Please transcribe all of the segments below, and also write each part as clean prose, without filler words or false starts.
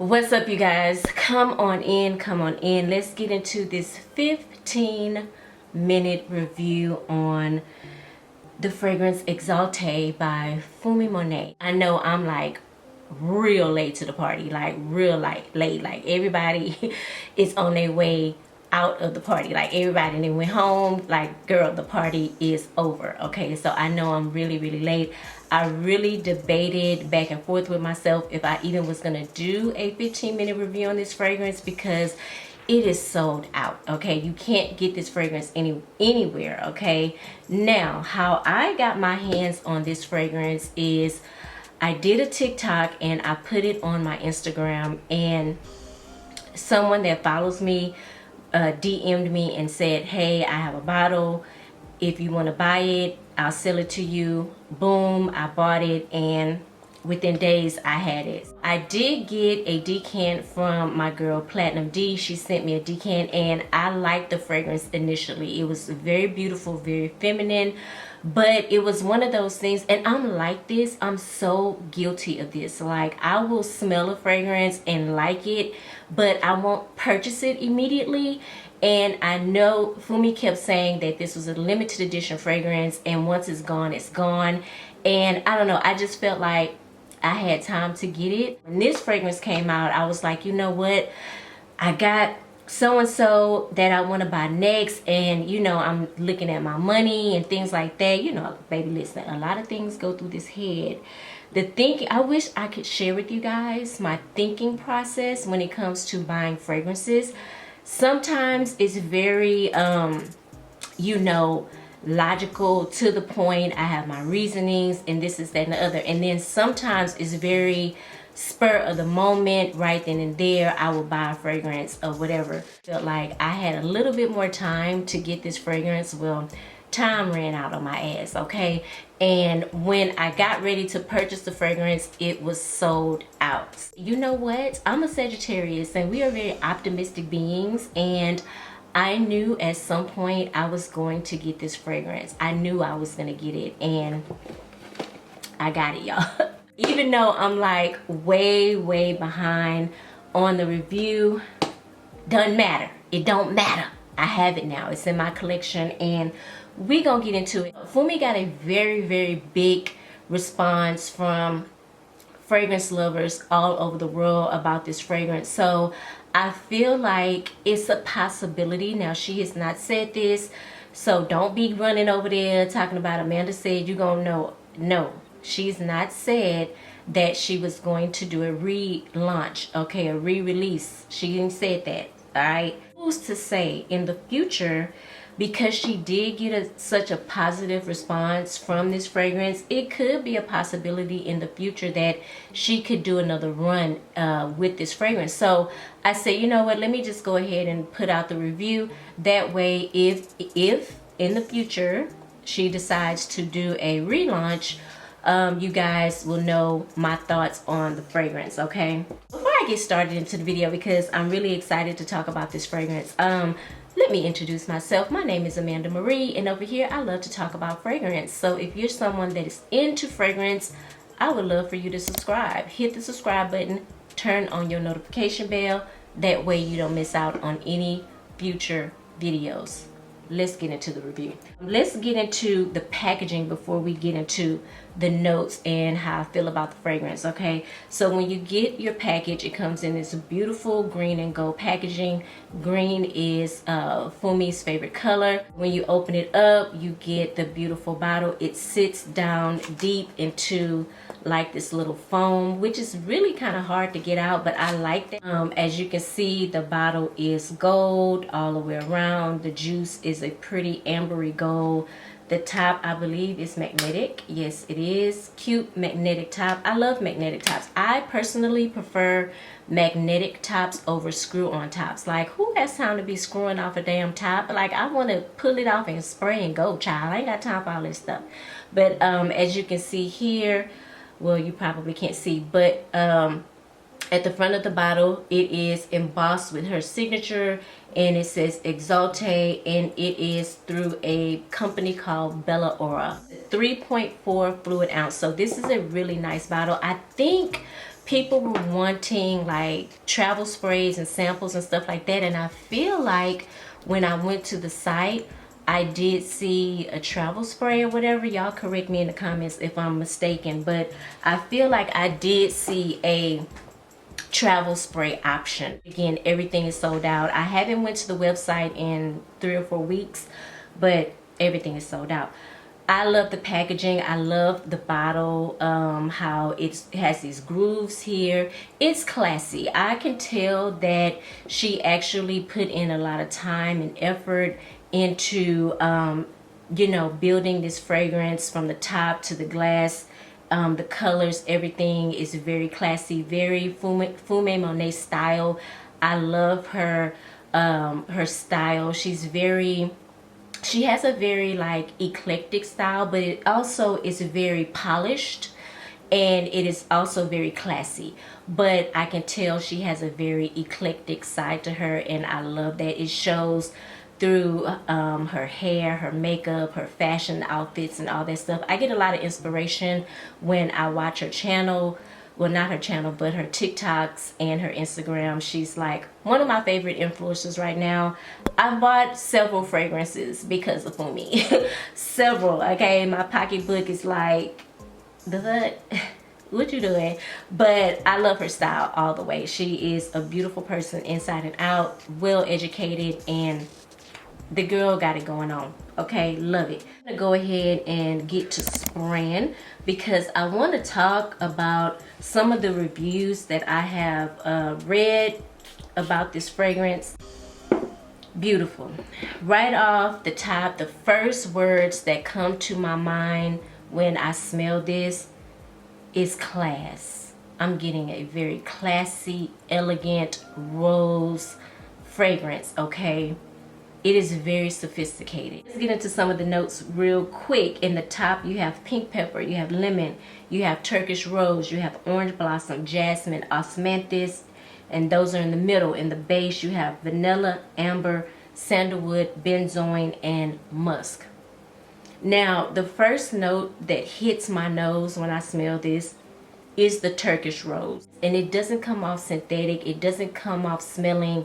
What's up, you guys? Come on in, come on in. Let's get into this 15-minute review on the fragrance Exalté by Funmi Monet. I know I'm like real late to the party, like real late, like everybody is on their way out of the party, like everybody then went home, like girl, the party is over. Okay, so I know I'm really late. I really debated back and forth with myself if I even was gonna do a 15-minute review on this fragrance because it is sold out. Okay, you can't get this fragrance anywhere. Okay, now how I got my hands on this fragrance is I did a TikTok and I put it on my Instagram, and someone that follows me DM'd me and said, hey, I have a bottle, if you want to buy it, I'll sell it to you. Boom, I bought it, and within days I had it. I did get a decant from my girl Platinum D. She sent me a decant and I liked the fragrance initially. It was very beautiful, very feminine, but it was one of those things, and I'm like this, I'm so guilty of this. Like, I will smell a fragrance and like it, but I won't purchase it immediately. And I know Funmi kept saying that this was a limited edition fragrance, and once it's gone, it's gone. And I don't know, I just felt like I had time to get it. When this fragrance came out, I was like, you know what? I got so-and-so that I want to buy next, and you know, I'm looking at my money and things like that. You know, baby, listen, a lot of things go through this head. The thinking, I wish I could share with you guys my thinking process when it comes to buying fragrances. Sometimes it's very you know, logical, to the point. I have my reasonings and this is that and the other, and then sometimes it's very spur of the moment, right then and there. I will buy a fragrance or whatever. Felt like I had a little bit more time to get this fragrance. Well, time ran out on my ass, okay? And when I got ready to purchase the fragrance, it was sold out. You know what? I'm a Sagittarius and we are very optimistic beings, and I knew at some point I was going to get this fragrance. I knew I was gonna get it, and I got it, y'all. Even though I'm like way behind on the review, doesn't matter. It don't matter. I have it now. It's in my collection, and we gonna get into it. Funmi got a very big response from fragrance lovers all over the world about this fragrance. So I feel like it's a possibility. Now, she has not said this, so don't be running over there talking about Amanda said you're gonna know. No, she's not said that she was going to do a relaunch, okay, a re-release. She didn't say that, all right? Who's to say in the future, because she did get such a positive response from this fragrance, it could be a possibility in the future that she could do another run with this fragrance. So I say, you know what, let me just go ahead and put out the review. That way, if in the future she decides to do a relaunch, you guys will know my thoughts on the fragrance, okay? Before I get started into the video, because I'm really excited to talk about this fragrance, let me introduce myself. My name is Amanda Marie, and over here I love to talk about fragrance. So if you're someone that is into fragrance, I would love for you to subscribe. Hit the subscribe button, turn on your notification bell. That way you don't miss out on any future videos. Let's get into the review. Let's get into the packaging before we get into the notes and how I feel about the fragrance, okay? So when you get your package, it comes in this beautiful green and gold packaging. Green is Funmi's favorite color. When you open it up, you get the beautiful bottle. It sits down deep into like this little foam, which is really kind of hard to get out, but I like that. As you can see, the bottle is gold all the way around. The juice is a pretty ambery gold. The top, I believe, is magnetic. Yes, it is. Cute magnetic top. I love magnetic tops. I personally prefer magnetic tops over screw-on tops. Like, who has time to be screwing off a damn top? Like, I want to pull it off and spray and go, child. I ain't got time for all this stuff. But as you can see here, well, you probably can't see, but at the front of the bottle, it is embossed with her signature, and it says Exalté, and it is through a company called Bella Aura. 3.4 fluid ounce. So this is a really nice bottle. I think people were wanting like travel sprays and samples and stuff like that, and I feel like when I went to the site, I did see a travel spray or whatever. Y'all correct me in the comments if I'm mistaken, but I feel like I did see a travel spray option. Again, everything is sold out. I haven't went to the website in 3 or 4 weeks, but everything is sold out. I love the packaging. I love the bottle, how it has these grooves here. It's classy. I can tell that she actually put in a lot of time and effort into, you know, building this fragrance from the top to the glass. The colors, everything is very classy, very Funmi Monet style. I love her, her style. She has a very like eclectic style, but it also is very polished, and it is also very classy. But I can tell she has a very eclectic side to her, and I love that. It shows through her hair, her makeup, her fashion outfits, and all that stuff. I get a lot of inspiration when I watch her channel. Well, not her channel, but her TikToks and her Instagram. She's like one of my favorite influencers right now. I bought several fragrances because of Funmi. Several, okay? My pocketbook is like, what you doing? But I love her style all the way. She is a beautiful person inside and out, well educated, and the girl got it going on. Okay, love it. I'm gonna go ahead and get to spraying because I want to talk about some of the reviews that I have read about this fragrance. Beautiful. Right off the top, the first words that come to my mind when I smell this is class. I'm getting a very classy, elegant rose fragrance, okay? It is very sophisticated. Let's get into some of the notes real quick. In the top, you have pink pepper, you have lemon, you have Turkish rose, you have orange blossom, jasmine, osmanthus, and those are in the middle. In the base, you have vanilla, amber, sandalwood, benzoin, and musk. Now, the first note that hits my nose when I smell this is the Turkish rose. And it doesn't come off synthetic. It doesn't come off smelling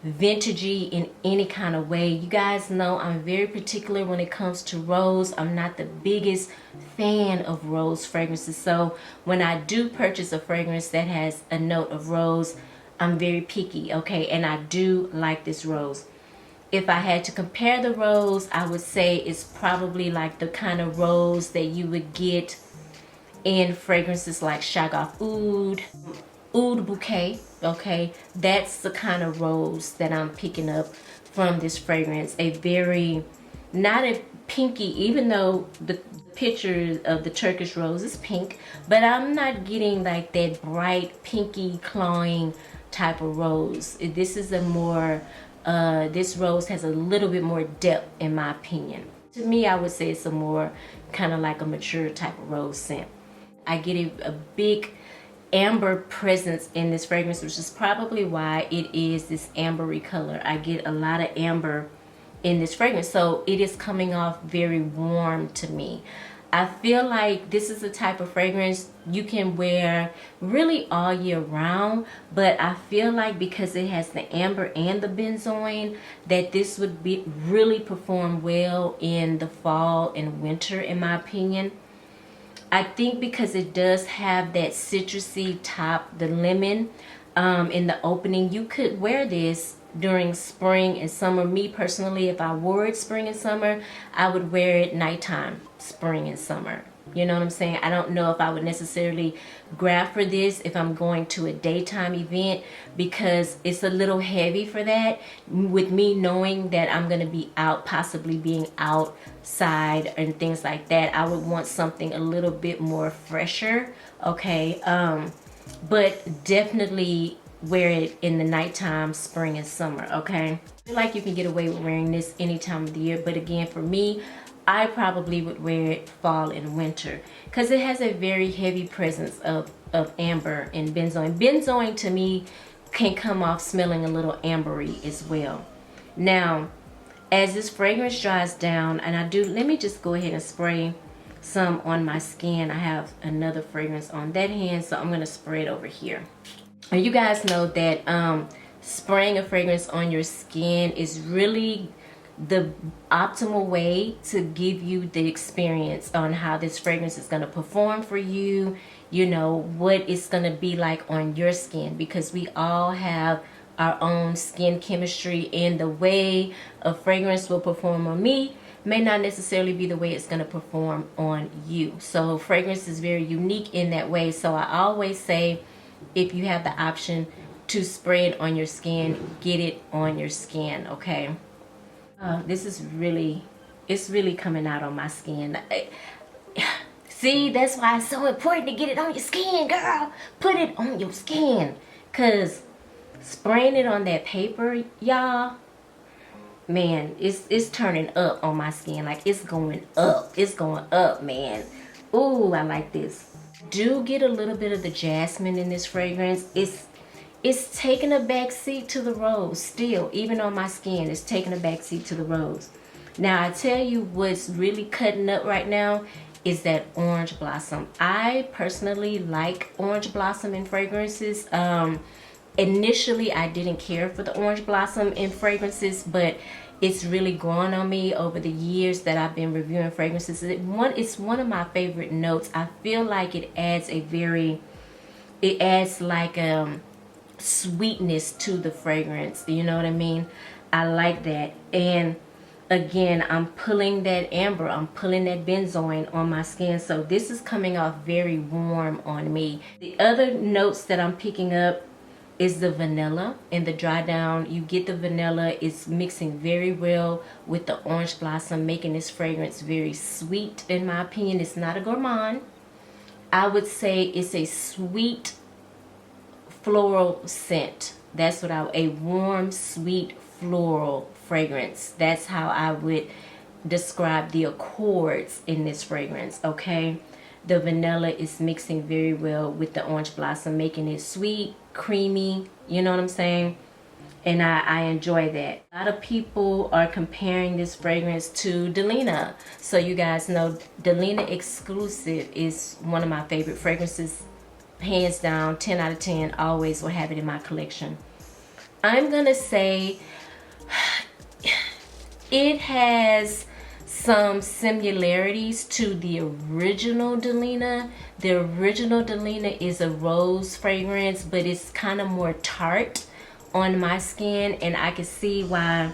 vintagey in any kind of way. You guys know I'm very particular when it comes to rose. I'm not the biggest fan of rose fragrances, so when I do purchase a fragrance that has a note of rose, I'm very picky, okay? And I do like this rose. If I had to compare the rose, I would say it's probably like the kind of rose that you would get in fragrances like Shagaf Oud Bouquet, okay? That's the kind of rose that I'm picking up from this fragrance. A very, not a pinky, even though the picture of the Turkish rose is pink, but I'm not getting like that bright pinky clawing type of rose. This is a more, this rose has a little bit more depth in my opinion. To me, I would say it's a more kind of like a mature type of rose scent. I get a big amber presence in this fragrance, which is probably why it is this ambery color. I get a lot of amber in this fragrance, so it is coming off very warm to me. I feel like this is the type of fragrance you can wear really all year round, but I feel like because it has the amber and the benzoin, that this would be really perform well in the fall and winter, in my opinion. I think because it does have that citrusy top, the lemon in the opening, you could wear this during spring and summer. Me personally, if I wore it spring and summer, I would wear it nighttime, spring and summer. You know what I'm saying? I don't know if I would necessarily grab for this if I'm going to a daytime event, because it's a little heavy for that. With me knowing that I'm going to be out, possibly being outside and things like that, I would want something a little bit more fresher, okay? But definitely wear it in the nighttime, spring and summer, okay? I feel like you can get away with wearing this any time of the year, but again, for me, I probably would wear it fall and winter because it has a very heavy presence of amber and benzoin. Benzoin to me can come off smelling a little ambery as well. Now, as this fragrance dries down, and let me just go ahead and spray some on my skin. I have another fragrance on that hand, so I'm going to spray it over here. And you guys know that spraying a fragrance on your skin is really the optimal way to give you the experience on how this fragrance is going to perform for you, you know, what it's going to be like on your skin, because we all have our own skin chemistry, and the way a fragrance will perform on me may not necessarily be the way it's going to perform on you. So fragrance is very unique in that way. So I always say, if you have the option to spray it on your skin, get it on your skin, okay? This is really, it's really coming out on my skin. See, that's why it's so important to get it on your skin, girl. Put it on your skin. Because spraying it on that paper, y'all, man, it's turning up on my skin. Like, it's going up. It's going up, man. Ooh, I like this. Do get a little bit of the jasmine in this fragrance. It's taking a back seat to the rose still. Even on my skin, it's taking a back seat to the rose. Now, I tell you what's really cutting up right now is that orange blossom. I personally like orange blossom in fragrances. Initially, I didn't care for the orange blossom in fragrances, but it's really grown on me over the years that I've been reviewing fragrances. It's one of my favorite notes. I feel like it adds like sweetness to the fragrance, you know what I mean? I like that. And again, I'm pulling that amber, I'm pulling that benzoin on my skin, so this is coming off very warm on me. The other notes that I'm picking up is the vanilla. In the dry down, you get the vanilla. It's mixing very well with the orange blossom, making this fragrance very sweet. In my opinion, it's not a gourmand. I would say it's a sweet floral scent. That's what a warm, sweet floral fragrance. That's how I would describe the accords in this fragrance, okay? The vanilla is mixing very well with the orange blossom, making it sweet, creamy, you know what I'm saying? And I enjoy that. A lot of people are comparing this fragrance to Delina. So you guys know Delina Exclusive is one of my favorite fragrances. Hands down, 10 out of 10, always will have it in my collection. I'm gonna say it has some similarities to the original Delina. The original Delina is a rose fragrance, but it's kind of more tart on my skin, and I can see why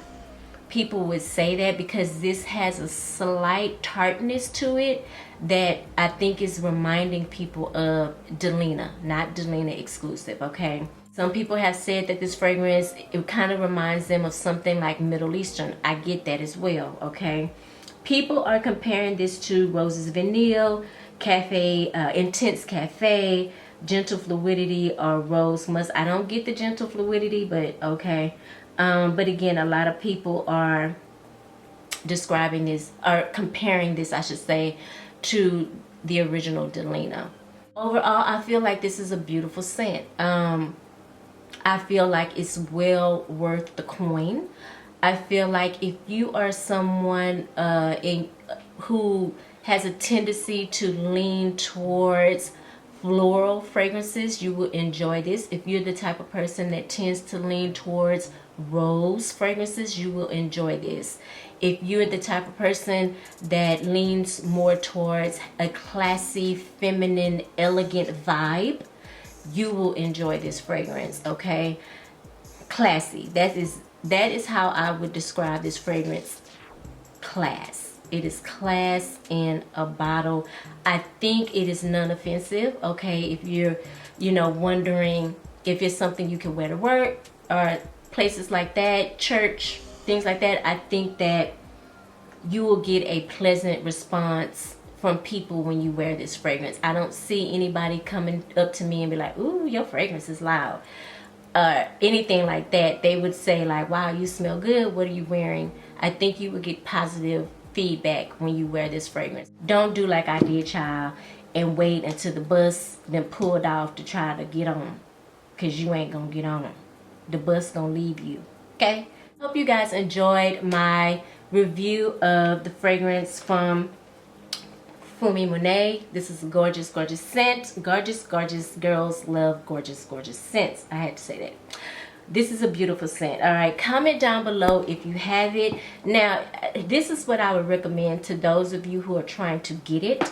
people would say that, because this has a slight tartness to it that I think is reminding people of Delina, not Delina Exclusive, okay? Some people have said that this fragrance, it kind of reminds them of something like Middle Eastern. I get that as well, okay? People are comparing this to Rose's Vanille, Cafe, Intense Cafe, Gentle Fluidity, or Rose Musk. I don't get the Gentle Fluidity, but okay. But again, a lot of people are describing this, or comparing this, I should say, to the original Delina. Overall, I feel like this is a beautiful scent. I feel like it's well worth the coin. I feel like if you are someone who has a tendency to lean towards floral fragrances, you will enjoy this. If you're the type of person that tends to lean towards rose fragrances, you will enjoy this. If you're the type of person that leans more towards a classy, feminine, elegant vibe, you will enjoy this fragrance, okay? Classy. That is how I would describe this fragrance. Class. It is class in a bottle. I think it is non-offensive, okay? If you're, wondering if it's something you can wear to work or places like that, church, things like that, I think that you will get a pleasant response from people when you wear this fragrance. I don't see anybody coming up to me and be like, ooh, your fragrance is loud. Anything like that. They would say like, wow, you smell good. What are you wearing? I think you would get positive feedback when you wear this fragrance. Don't do like I did, child, and wait until the bus then pulled off to try to get on, because you ain't gonna get on. The bus gonna leave you, okay? Hope you guys enjoyed my review of the fragrance from Funmi Monet. This is a gorgeous, gorgeous scent. Gorgeous, gorgeous girls love gorgeous, gorgeous scents. I had to say that. This is a beautiful scent. All right, comment down below if you have it. Now, this is what I would recommend to those of you who are trying to get it.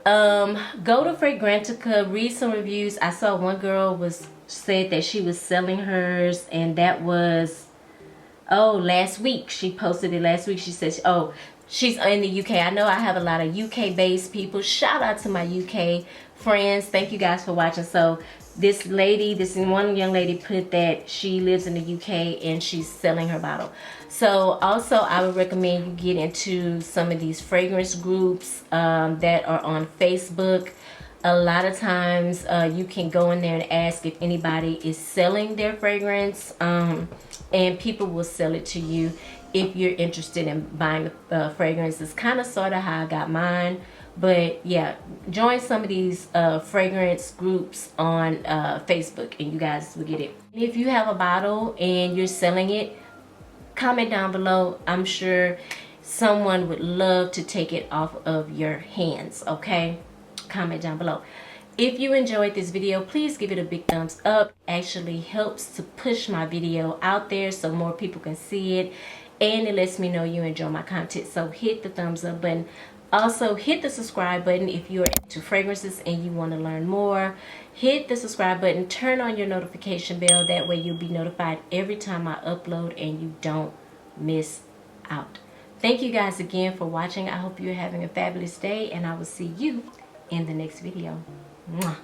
Go to Fragrantica, read some reviews. I saw one girl said that she was selling hers, and that was last week. She posted it last week. She said, she's in the UK. I know I have a lot of UK based people. Shout out to my UK friends. Thank you guys for watching. So this one young lady put that she lives in the UK and she's selling her bottle. So also I would recommend you get into some of these fragrance groups that are on Facebook. A lot of times you can go in there and ask if anybody is selling their fragrance, and people will sell it to you if you're interested in buying fragrance. It's kind of sort of how I got mine. But yeah, join some of these fragrance groups on Facebook and you guys will get it. If you have a bottle and you're selling it, comment down below. I'm sure someone would love to take it off of your hands, okay? Comment down below. If you enjoyed this video, please give it a big thumbs up. Actually helps to push my video out there so more people can see it, and it lets me know you enjoy my content. So hit the thumbs up button. Also hit the subscribe button if you're into fragrances and you want to learn more. Hit the subscribe button, turn on your notification bell. That way you'll be notified every time I upload and you don't miss out. Thank you guys again for watching. I hope you're having a fabulous day, and I will see you in the next video. Mwah.